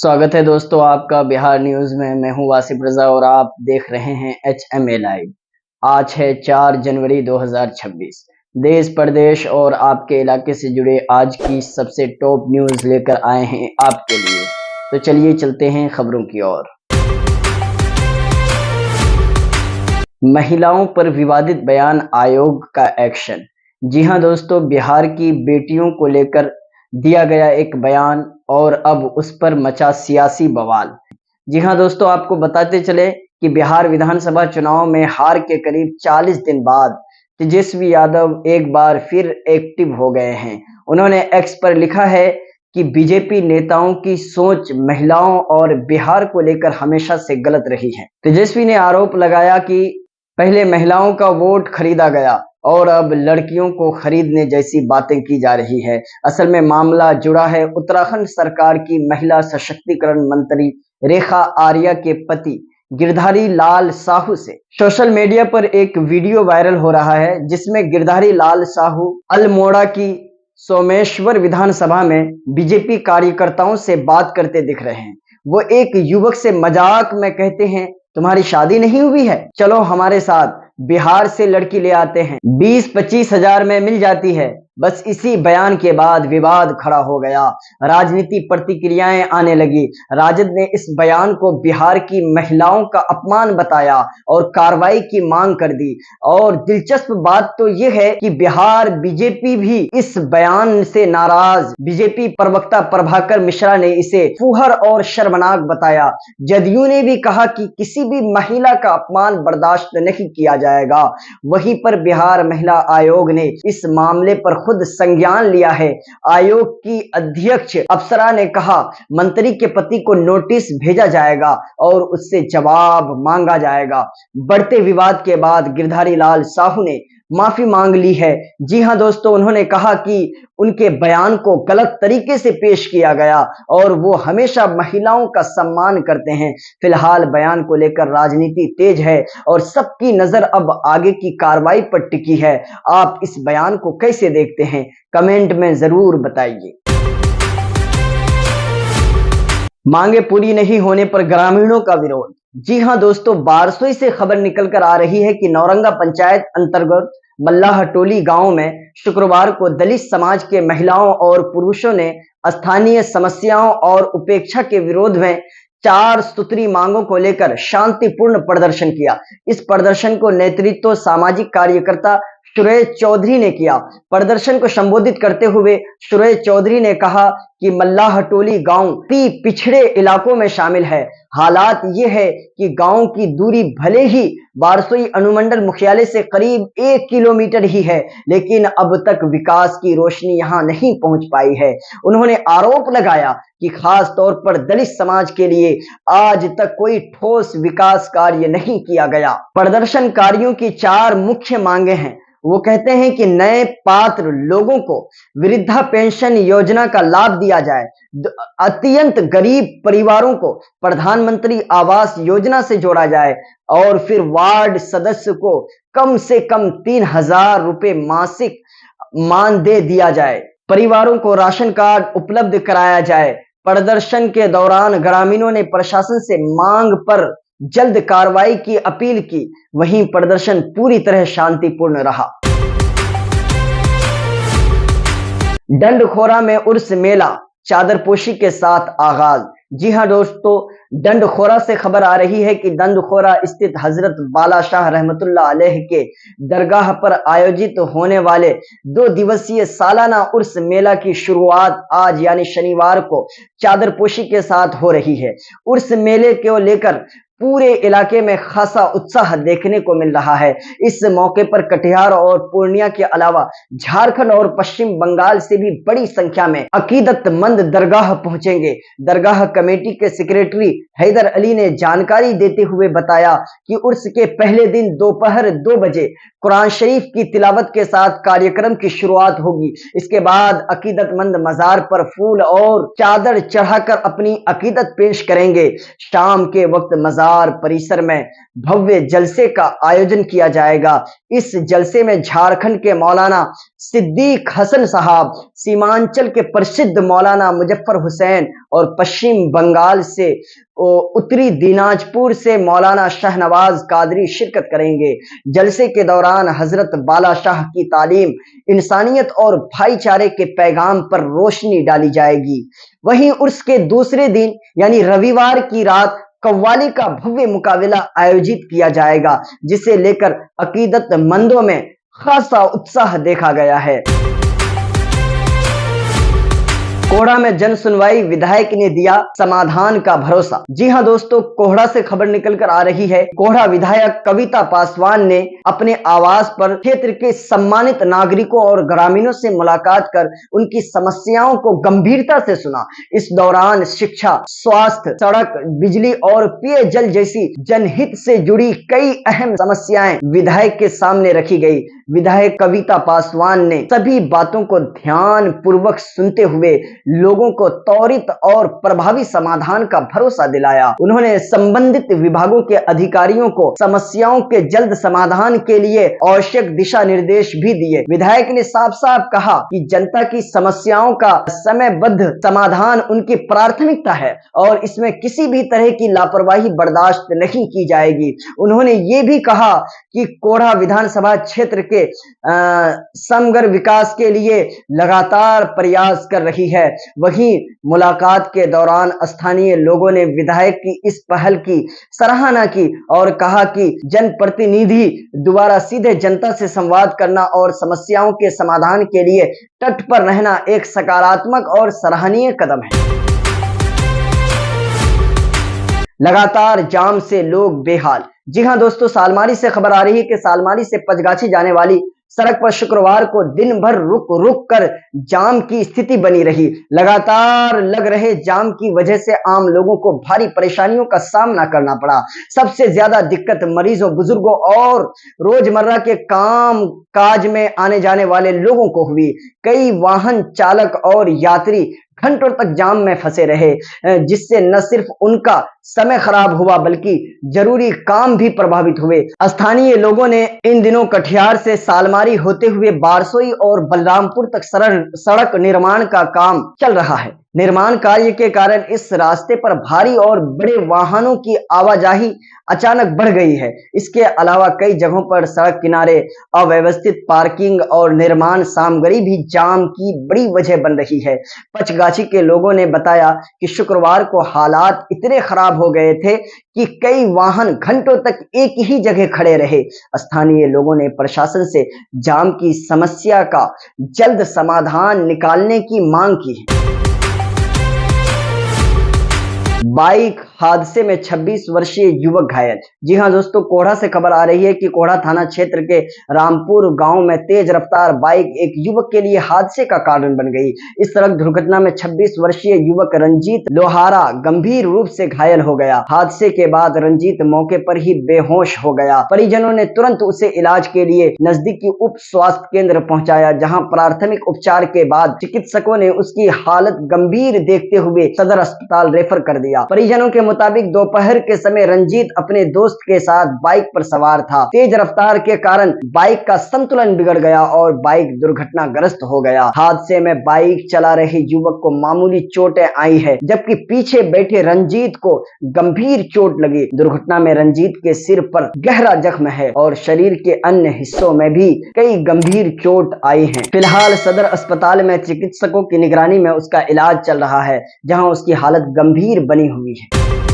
स्वागत है दोस्तों आपका बिहार न्यूज में। मैं हूं वासिफ रजा और आप देख रहे हैं HMA लाइव। आज है 4 जनवरी 2026। देश प्रदेश और आपके इलाके से जुड़े आज की सबसे टॉप न्यूज लेकर आए हैं आपके लिए। तो चलिए चलते हैं खबरों की ओर। महिलाओं पर विवादित बयान, आयोग का एक्शन। जी हां दोस्तों, बिहार की बेटियों को लेकर दिया गया एक बयान और अब उस पर मचा सियासी बवाल। जी हां दोस्तों, आपको बताते चले कि बिहार विधानसभा चुनाव में हार के करीब 40 दिन बाद तेजस्वी यादव एक बार फिर एक्टिव हो गए हैं। उन्होंने एक्स पर लिखा है कि बीजेपी नेताओं की सोच महिलाओं और बिहार को लेकर हमेशा से गलत रही है। तेजस्वी ने आरोप लगाया कि पहले महिलाओं का वोट खरीदा गया और अब लड़कियों को खरीदने जैसी बातें की जा रही है। असल में मामला जुड़ा है उत्तराखंड सरकार की महिला सशक्तिकरण मंत्री रेखा आर्या के पति गिरधारी लाल साहू से। सोशल मीडिया पर एक वीडियो वायरल हो रहा है जिसमें गिरधारी लाल साहू अल्मोड़ा की सोमेश्वर विधानसभा में बीजेपी कार्यकर्ताओं से बात करते दिख रहे हैं। वो एक युवक से मजाक में कहते हैं, तुम्हारी शादी नहीं हुई है, चलो हमारे साथ बिहार से लड़की ले आते हैं, 20-25 हजार में मिल जाती है। बस इसी बयान के बाद विवाद खड़ा हो गया, राजनीति प्रतिक्रियाएं आने लगी। राजद ने इस बयान को बिहार की महिलाओं का अपमान बताया और कार्रवाई की मांग कर दी। और दिलचस्प बात तो यह है कि बिहार बीजेपी भी इस बयान से नाराज। बीजेपी प्रवक्ता प्रभाकर मिश्रा ने इसे फुहर और शर्मनाक बताया। जदयू ने भी कहा कि किसी भी महिला का अपमान बर्दाश्त नहीं किया जाएगा। वहीं पर बिहार महिला आयोग ने इस मामले पर खुद संज्ञान लिया है। आयोग की अध्यक्ष अप्सरा ने कहा, मंत्री के पति को नोटिस भेजा जाएगा और उससे जवाब मांगा जाएगा। बढ़ते विवाद के बाद गिरधारी लाल साहू ने माफी मांग ली है। जी हां दोस्तों, उन्होंने कहा कि उनके बयान को गलत तरीके से पेश किया गया और वो हमेशा महिलाओं का सम्मान करते हैं। फिलहाल बयान को लेकर राजनीति तेज है और सबकी नजर अब आगे की कार्रवाई पर टिकी है। आप इस बयान को कैसे देखते हैं, कमेंट में जरूर बताइए। मांगे पूरी नहीं होने पर ग्रामीणों का विरोध। जी हां दोस्तों, बारसोई से खबर निकलकर आ रही है कि नौरंगा पंचायत अंतर्गत मल्लाह टोली गांव में शुक्रवार को दलित समाज के महिलाओं और पुरुषों ने स्थानीय समस्याओं और उपेक्षा के विरोध में 4 सूत्री मांगों को लेकर शांतिपूर्ण प्रदर्शन किया। इस प्रदर्शन को नेतृत्व सामाजिक कार्यकर्ता सुरेश चौधरी ने किया। प्रदर्शन को संबोधित करते हुए सुरेश चौधरी ने कहा कि मल्लाह टोली गांव पिछड़े इलाकों में शामिल है। हालात ये है कि गांव की दूरी भले ही बारसोई अनुमंडल मुख्यालय से करीब 1 किलोमीटर ही है, लेकिन अब तक विकास की रोशनी यहां नहीं पहुंच पाई है। उन्होंने आरोप लगाया कि खास तौर पर दलित समाज के लिए आज तक कोई ठोस विकास कार्य नहीं किया गया। प्रदर्शनकारियों की 4 मुख्य मांगे हैं। वो कहते हैं कि नए पात्र लोगों को वृद्धा पेंशन योजना का लाभ दिया जाए, अत्यंत गरीब परिवारों को प्रधानमंत्री आवास योजना से जोड़ा जाए और फिर वार्ड सदस्य को कम से कम 3,000 रुपए मासिक मानदेय दिया जाए, परिवारों को राशन कार्ड उपलब्ध कराया जाए। प्रदर्शन के दौरान ग्रामीणों ने प्रशासन से मांग पर जल्द कार्रवाई की अपील की। वहीं प्रदर्शन पूरी तरह शांतिपूर्ण रहा। डंडखोरा में उर्स मेला चादरपोशी के साथ आगाज। जी हां दोस्तों, डंडखोरा से खबर आ रही है कि डंडखोरा स्थित हजरत बाला शाह रहमतुल्लाह अलैह के दरगाह पर आयोजित होने वाले 2 दिवसीय सालाना उर्स मेला की शुरुआत आज यानी शनिवार को चादरपोशी के साथ हो रही है। उर्स मेले को लेकर पूरे इलाके में खासा उत्साह देखने को मिल रहा है। इस मौके पर कटिहार और पूर्णिया के अलावा झारखंड और पश्चिम बंगाल से भी बड़ी संख्या में अकीदतमंद दरगाह पहुंचेंगे। दरगाह कमेटी के सेक्रेटरी हैदर अली ने जानकारी देते हुए बताया कि उर्स के पहले दिन दोपहर 2 बजे कुरान शरीफ की तिलावत के साथ कार्यक्रम की शुरुआत होगी। इसके बाद अकीदतमंद मजार पर फूल और चादर चढ़ाकर अपनी अकीदत पेश करेंगे। शाम के वक्त मजार विहार परिसर में भव्य जलसे का आयोजन किया जाएगा। इस जलसे में झारखंड के मौलाना सिद्दीक हसन साहब, सीमांचल के प्रसिद्ध मौलाना मुजफ्फर हुसैन और पश्चिम बंगाल से उत्तरी दिनाजपुर से मौलाना शहनवाज कादरी शिरकत करेंगे। जलसे के दौरान हजरत बाला शाह की तालीम, इंसानियत और भाईचारे के पैगाम पर रोशनी डाली जाएगी। वहीं उर्स के दूसरे दिन यानी रविवार की रात कव्वाली का भव्य मुकाबला आयोजित किया जाएगा, जिसे लेकर अकीदतमंदों में खासा उत्साह देखा गया है। कोहड़ा में जन सुनवाई, विधायक ने दिया समाधान का भरोसा। जी हां दोस्तों, कोहड़ा से खबर निकलकर आ रही है। कोहड़ा विधायक कविता पासवान ने अपने आवास पर क्षेत्र के सम्मानित नागरिकों और ग्रामीणों से मुलाकात कर उनकी समस्याओं को गंभीरता से सुना। इस दौरान शिक्षा, स्वास्थ्य, सड़क, बिजली और पेयजल जैसी जनहित से जुड़ी कई अहम समस्याएं विधायक के सामने रखी गई। विधायक कविता पासवान ने सभी बातों को ध्यान पूर्वक सुनते हुए लोगों को त्वरित और प्रभावी समाधान का भरोसा दिलाया। उन्होंने संबंधित विभागों के अधिकारियों को समस्याओं के जल्द समाधान के लिए आवश्यक दिशा निर्देश भी दिए। विधायक ने साफ साफ कहा कि जनता की समस्याओं का समयबद्ध समाधान उनकी प्राथमिकता है और इसमें किसी भी तरह की लापरवाही बर्दाश्त नहीं की जाएगी। उन्होंने ये भी कहा कि कोढ़ा विधानसभा क्षेत्र के समग्र विकास के लिए लगातार प्रयास कर रही है। वहीं मुलाकात के दौरान स्थानीय लोगों ने विधायक की इस पहल की सराहना की और कहा कि जनप्रतिनिधि द्वारा सीधे जनता से संवाद करना और समस्याओं के समाधान के लिए तट पर रहना एक सकारात्मक और सराहनीय कदम है। लगातार जाम से लोग बेहाल। जी हां दोस्तों, सालमारी से खबर आ रही है कि सालमारी से पंचगाछी जाने वाली सड़क पर शुक्रवार को दिन भर रुक रुक कर जाम की स्थिति बनी रही। लगातार लग रहे जाम की वजह से आम लोगों को भारी परेशानियों का सामना करना पड़ा। सबसे ज्यादा दिक्कत मरीजों, बुजुर्गों और रोजमर्रा के काम काज में आने जाने वाले लोगों को हुई। कई वाहन चालक और यात्री घंटों तक जाम में फंसे रहे, जिससे न सिर्फ उनका समय खराब हुआ बल्कि जरूरी काम भी प्रभावित हुए। स्थानीय लोगों ने इन दिनों कटिहार से सालमारी होते हुए बारसोई और बलरामपुर तक सड़क निर्माण का काम चल रहा है। निर्माण कार्य के कारण इस रास्ते पर भारी और बड़े वाहनों की आवाजाही अचानक बढ़ गई है। इसके अलावा कई जगहों पर सड़क किनारे अव्यवस्थित पार्किंग और निर्माण सामग्री भी जाम की बड़ी वजह बन रही है। पंचगाछी के लोगों ने बताया कि शुक्रवार को हालात इतने खराब हो गए थे कि कई वाहन घंटों तक एक ही जगह खड़े रहे। स्थानीय लोगों ने प्रशासन से जाम की समस्या का जल्द समाधान निकालने की मांग की है। बाइक हादसे में 26 वर्षीय युवक घायल। जी हां दोस्तों, कोढ़ा से खबर आ रही है कि कोढ़ा थाना क्षेत्र के रामपुर गांव में तेज रफ्तार बाइक एक युवक के लिए हादसे का कारण बन गई। इस सड़क दुर्घटना में 26 वर्षीय युवक रंजीत लोहारा गंभीर रूप से घायल हो गया। हादसे के बाद रंजीत मौके पर ही बेहोश हो गया। परिजनों ने तुरंत उसे इलाज के लिए नजदीकी उप स्वास्थ्य केंद्र पहुंचाया, जहां प्राथमिक उपचार के बाद चिकित्सकों ने उसकी हालत गंभीर देखते हुए सदर अस्पताल रेफर कर दिया। परिजनों के मुताबिक दोपहर के समय रंजीत अपने दोस्त के साथ बाइक पर सवार था। तेज रफ्तार के कारण बाइक का संतुलन बिगड़ गया और बाइक दुर्घटनाग्रस्त हो गया। हादसे में बाइक चला रहे युवक को मामूली चोटें आई है, जबकि पीछे बैठे रंजीत को गंभीर चोट लगी। दुर्घटना में रंजीत के सिर पर गहरा जख्म है और शरीर के अन्य हिस्सों में भी कई गंभीर चोट आई है। फिलहाल सदर अस्पताल में चिकित्सकों की निगरानी में उसका इलाज चल रहा है, जहां उसकी हालत गंभीर बनी हुई है।